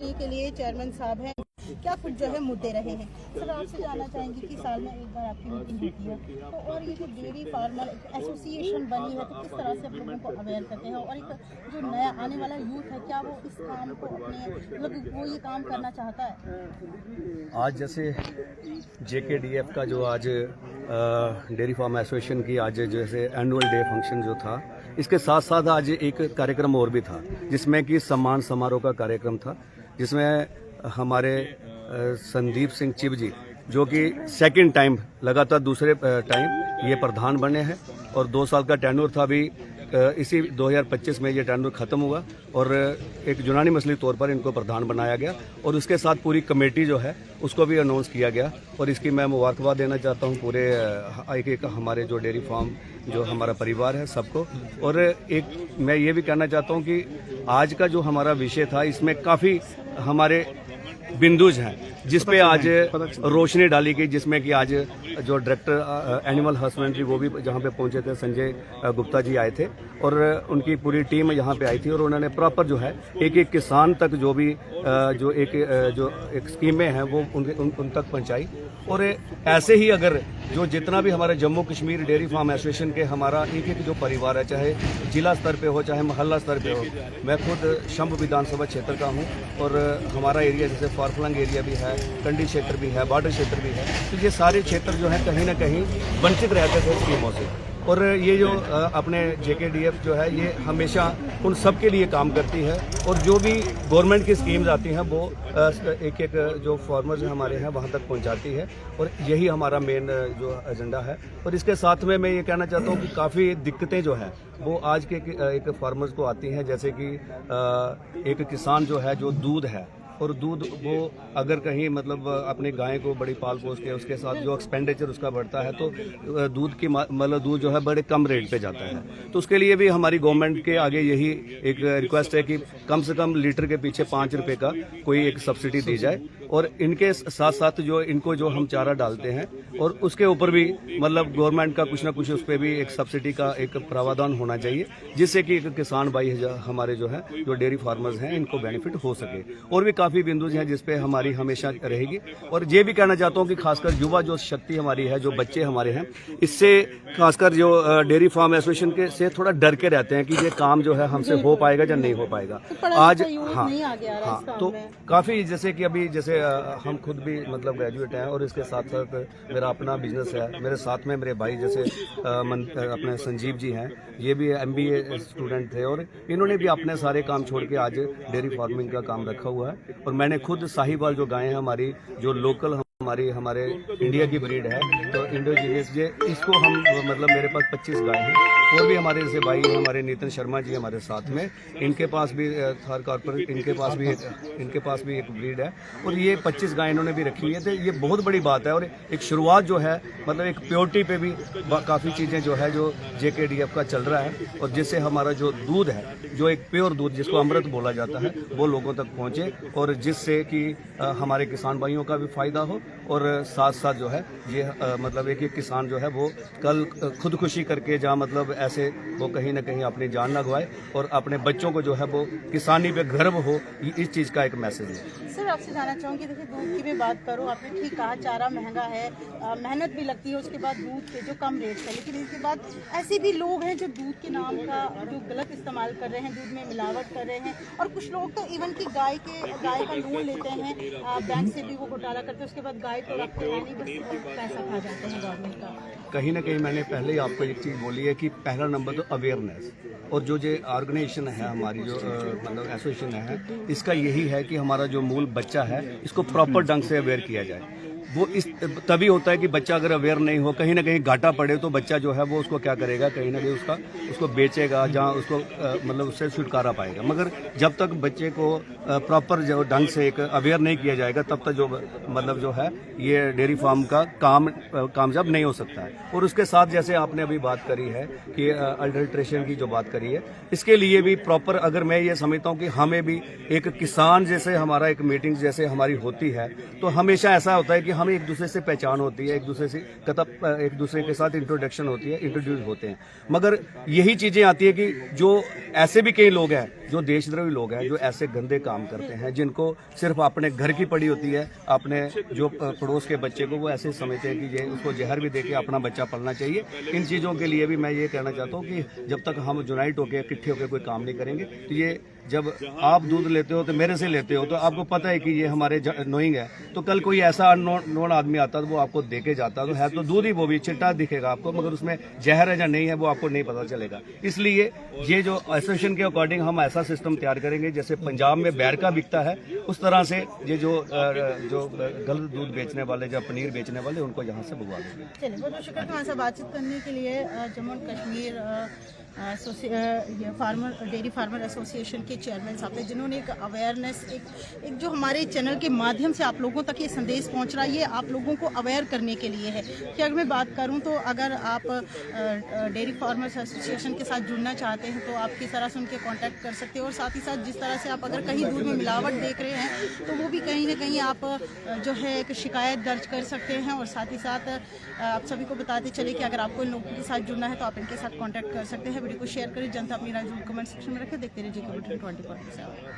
के लिए चेयरमैन साहब हैं, क्या कुछ जो है मुद्दे रहे हैं। सर आपसे जानना चाहेंगे कि साल में एक बार आपकी मीटिंग होती है तो और ये जो डेयरी फार्मर एसोसिएशन बनी है तो किस तरह से आप लोगों को अवेयर करते हैं और एक जो नया आने वाला यूथ है क्या वो इस काम को अपने मतलब वो ये काम करना चाहता है। आज जैसे JKDF का जो आज डेयरी फार्म एसोसिएशन की आज जैसे एनुअल डे फंक्शन जो था, इसके साथ साथ आज एक कार्यक्रम और भी था जिसमें कि सम्मान समारोह का कार्यक्रम था, जिसमें हमारे संदीप सिंह चिब जी जो कि सेकंड टाइम लगातार दूसरे टाइम ये प्रधान बने हैं और 2 साल का टेन्योर था। अभी इसी 2025 में ये टेन्योर खत्म हुआ और एक यूनानी मसली तौर पर इनको प्रधान बनाया गया और उसके साथ पूरी कमेटी जो है उसको भी अनाउंस किया गया और इसकी मैं मुबारकबाद देना चाहता हूँ पूरे एक हमारे जो डेयरी फार्म जो हमारा परिवार है सबको। और एक मैं ये भी कहना चाहता हूँ कि आज का जो हमारा विषय था इसमें काफ़ी हमारे बिंदुज हैं जिस पे आज रोशनी डाली गई, जिसमें कि आज जो डायरेक्टर एनिमल हस्बेंड्री वो भी जहाँ पे पहुंचे थे, संजय गुप्ता जी आए थे और उनकी पूरी टीम यहाँ पे आई थी और उन्होंने प्रॉपर जो है एक एक किसान तक जो भी जो एक स्कीमें हैं वो उन तक पहुंचाई। और ऐसे ही अगर जो जितना भी हमारे Jammu Kashmir dairy farm association के हमारा एक जो परिवार है, चाहे जिला स्तर पे हो चाहे मोहल्ला स्तर पे हो, मैं खुद शंभ विधानसभा क्षेत्र का हूँ और हमारा एरिया जैसे फारफलंग एरिया भी है, कंडी क्षेत्र भी है, बॉर्डर क्षेत्र भी है, तो ये सारे क्षेत्र जो है कहीं ना कहीं वंचित रहते थे स्कीमों से। और ये जो अपने JKDF जो है ये हमेशा उन सब के लिए काम करती है और जो भी गवर्नमेंट की स्कीम्स आती हैं वो एक एक जो फार्मर्स हमारे हैं वहाँ तक पहुँचाती है और यही हमारा मेन जो एजेंडा है। और इसके साथ में मैं ये कहना चाहता हूँ कि काफ़ी दिक्कतें जो है वो आज के एक फार्मर्स को आती हैं, जैसे कि एक किसान जो है जो दूध है और दूध वो अगर कहीं मतलब अपनी गाय को बड़ी पाल पोस के उसके साथ जो एक्सपेंडिचर उसका बढ़ता है तो दूध की मतलब दूध जो है बड़े कम रेट पे जाता है। तो उसके लिए भी हमारी गवर्नमेंट के आगे यही एक रिक्वेस्ट है कि कम से कम लीटर के पीछे 5 रुपए का कोई एक सब्सिडी दी जाए और इनके साथ साथ जो इनको जो हम चारा डालते हैं और उसके ऊपर भी मतलब गवर्नमेंट का कुछ ना कुछ उस पर भी एक सब्सिडी का एक प्रावधान होना चाहिए, जिससे कि किसान भाई हमारे जो है जो डेयरी फार्मर्स हैं इनको बेनिफिट हो सके। और भी काफ़ी बिंदु हैं जिस पे हमारी हमेशा रहेगी। और ये भी कहना चाहता हूँ कि खासकर युवा जो शक्ति हमारी है, जो बच्चे हमारे हैं, इससे खासकर जो डेयरी फार्म एसोसिएशन के से थोड़ा डर के रहते हैं कि ये काम जो है हमसे हो पाएगा या नहीं हो पाएगा। आज हाँ तो काफ़ी जैसे कि अभी जैसे हम खुद भी मतलब ग्रेजुएट हैं और इसके साथ साथ मेरा अपना बिजनेस है, मेरे साथ में मेरे भाई जैसे अपने संजीव जी हैं, ये भी MBA स्टूडेंट थे और इन्होंने भी अपने सारे काम छोड़ के आज डेयरी फार्मिंग का काम रखा हुआ है। और मैंने खुद साहिवाल जो गायें हैं हमारी जो लोकल हमारे इंडिया की ब्रीड है तो इंडोजीनियस ये इसको हम मतलब मेरे पास 25 गाय हैं और भी हमारे जैसे भाई हमारे नितिन शर्मा जी हमारे साथ में, इनके पास भी थार कॉर्पोरेट इनके पास भी एक ब्रीड है और ये 25 गाय इन्होंने भी रखी हुई है। तो ये बहुत बड़ी बात है और एक शुरुआत जो है मतलब एक प्योरिटी पे भी काफ़ी चीज़ें जो है जो JKDF का चल रहा है और जिससे हमारा जो दूध है जो एक प्योर दूध जिसको अमृत बोला जाता है वो लोगों तक पहुँचे और जिससे कि हमारे किसान भाइयों का भी फायदा हो और साथ साथ जो है ये मतलब एक किसान जो है वो कल खुदकुशी करके जहाँ मतलब ऐसे वो कहीं ना कहीं अपनी जान ना गवाए और अपने बच्चों को जो है वो किसानी पे गर्व हो, इस चीज़ का एक मैसेज है। सर आपसे जानना चाहूँगी, देखिए दूध की भी बात करो, आपने ठीक कहा चारा महंगा है, मेहनत भी लगती है, उसके बाद दूध के जो कम रेट है, लेकिन इसके बाद ऐसे भी लोग हैं जो दूध के नाम का जो गलत इस्तेमाल कर रहे हैं, दूध में मिलावट कर रहे हैं और कुछ लोग तो इवन की गाय का लोन लेते हैं, बैंक से भी वो घोटाला करते हैं, उसके बाद गाय तो रखते हैं नहीं, बस पैसा खा जाते हैं गवर्नमेंट का। कहीं ना कहीं मैंने पहले ही आपको एक चीज़ बोली है कि पहला नंबर तो अवेयरनेस और जो ऑर्गेनाइजेशन है हमारी जो मतलब एसोसिएशन है इसका यही है कि हमारा जो मूल बच्चा है इसको प्रॉपर ढंग से अवेयर किया जाए। वो इस तभी होता है कि बच्चा अगर अवेयर नहीं हो, कहीं ना कहीं घाटा पड़े तो बच्चा जो है वो उसको क्या करेगा, कहीं ना कहीं उसको बेचेगा जहाँ उसको मतलब उससे छुटकारा पाएगा। मगर जब तक बच्चे को प्रॉपर जो ढंग से एक अवेयर नहीं किया जाएगा तब तक जो मतलब जो है ये डेयरी फार्म का कामयाब नहीं हो सकता है। और उसके साथ जैसे आपने अभी बात करी है कि अडल्ट्रेशन की जो बात करी है, इसके लिए भी प्रॉपर अगर मैं ये समझता हूँ कि हमें भी एक किसान जैसे हमारा एक मीटिंग जैसे हमारी होती है तो हमेशा ऐसा होता है कि हमें एक दूसरे से पहचान होती है, एक दूसरे के साथ इंट्रोडक्शन होती है, इंट्रोड्यूस होते हैं। मगर यही चीजें आती है कि जो ऐसे भी कई लोग हैं जो देशद्रोही लोग हैं, जो ऐसे गंदे काम करते हैं, जिनको सिर्फ अपने घर की पड़ी होती है, अपने जो पड़ोस के बच्चे को वो ऐसे समझते हैं कि ये उसको जहर भी देके अपना बच्चा पलना चाहिए। इन चीज़ों के लिए भी मैं ये कहना चाहता हूँ कि जब तक हम यूनाइट होकर इकट्ठे होकर कोई काम नहीं करेंगे, तो ये जब आप दूध लेते हो तो मेरे से लेते हो तो आपको पता है कि ये हमारे नोइंग है, तो कल कोई ऐसा नॉन आदमी आता तो वो आपको देके जाता, तो है तो दूध ही, वो भी चिट्टा दिखेगा आपको, मगर उसमें जहर है या नहीं है वो आपको नहीं पता चलेगा। इसलिए ये जो एसोसिएशन के अकॉर्डिंग हम ऐसा सिस्टम तैयार करेंगे, जैसे पंजाब में बैर का बिकता है, उस तरह से ये जो गलत दूध बेचने वाले या पनीर बेचने वाले उनको यहाँ से भगवा देंगे। चलिए, बहुत बहुत शुक्रिया हमारे साथ बातचीत करने के लिए। Jammu and Kashmir dairy farmer association के चेयरमैन साहब थे, जिन्होंने एक अवेयरनेस, एक जो हमारे चैनल के माध्यम से आप लोगों तक ये संदेश पहुंच रहा है, ये आप लोगों को अवेयर करने के लिए है कि अगर मैं बात करूं तो अगर आप डेयरी फार्मर्स एसोसिएशन के साथ जुड़ना चाहते हैं तो आप किस तरह से उनके कांटेक्ट कर सकते हैं, और साथ ही साथ जिस तरह से आप अगर कहीं दूध में मिलावट देख रहे हैं तो वो भी कहीं ना कहीं आप जो है एक शिकायत दर्ज कर सकते हैं। और साथ ही साथ आप सभी को बताते चले कि अगर आपको इन लोगों के साथ जुड़ना है तो आप इनके साथ कांटेक्ट कर सकते हैं। वीडियो को शेयर करें, जनता अपनी राय जरूर कमेंट सेक्शन में रखें। देखते रहिए JK Bulletin 24/7।